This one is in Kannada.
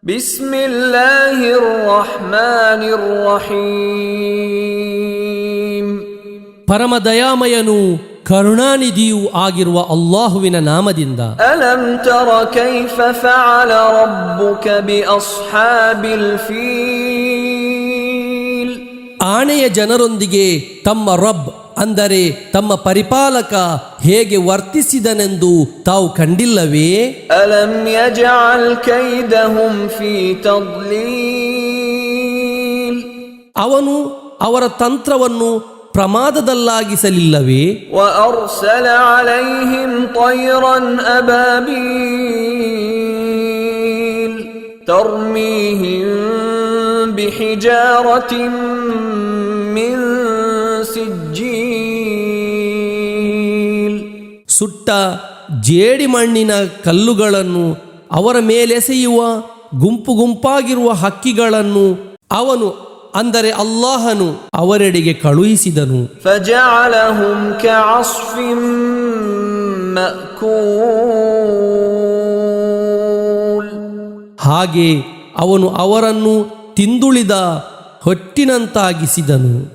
ಬಿಸ್ಮಿಲ್ಲಾಹಿರ್ ರಹ್ಮಾನಿರ್ ರಹೀಮ್. ಪರಮ ದಯಾಮಯನೂ ಕರುಣಾನಿಧಿಯೂ ಆಗಿರುವ ಅಲ್ಲಾಹುವಿನ ನಾಮದಿಂದ. ಅಲಂ ತರ ಕೈಫ ಫಅಲ ರಬ್ಬುಕ ಬಿ ಅಸ್ಹಾಬಿಲ್ ಫೀಲ್. ಆಣೆಯ ಜನರೊಂದಿಗೆ ತಮ್ಮ ರಬ್ ಅಂದರೆ ತಮ್ಮ ಪರಿಪಾಲಕ ಹೇಗೆ ವರ್ತಿಸಿದನೆಂದು ತಾವು ಕಂಡಿಲ್ಲವೇ? ಅಲಂ ಯಜಅಲ್ ಕೈದಹುಂ ಫೀ ತದ್ಲೀಲ್. ಅವನು ಅವರ ತಂತ್ರವನ್ನು ಪ್ರಮಾದದಲ್ಲಾಗಿಸಲಿಲ್ಲವೇ? ವಅರ್ಸಲ ಅಲೈಹಿಂ ತೈರನ್ ಅಬಾಬೀಲ್ ತರ್ಮೀಹಿಂ ಬಿಹಿಜಾರತಿನ್ ಮಿನ್ ಸಿಜ್ಜೀಲ್. ಸುಟ್ಟ ಜೇಡಿಮಣ್ಣಿನ ಕಲ್ಲುಗಳನ್ನು ಅವರ ಮೇಲೆಸೆಯುವ ಗುಂಪು ಗುಂಪಾಗಿರುವ ಹಕ್ಕಿಗಳನ್ನು ಅವನು ಅಂದರೆ ಅಲ್ಲಾಹನು ಅವರೆಡೆಗೆ ಕಳುಹಿಸಿದನು. ಫಜಅಲಹುಂ ಕಅಸ್ಫಿನ್ ಮಅಕೂಲ್. ಹಾಗೆ ಅವನು ಅವರನ್ನು ತಿಂದುಳಿದ ಹೊಟ್ಟಿನಂತಾಗಿಸಿದನು.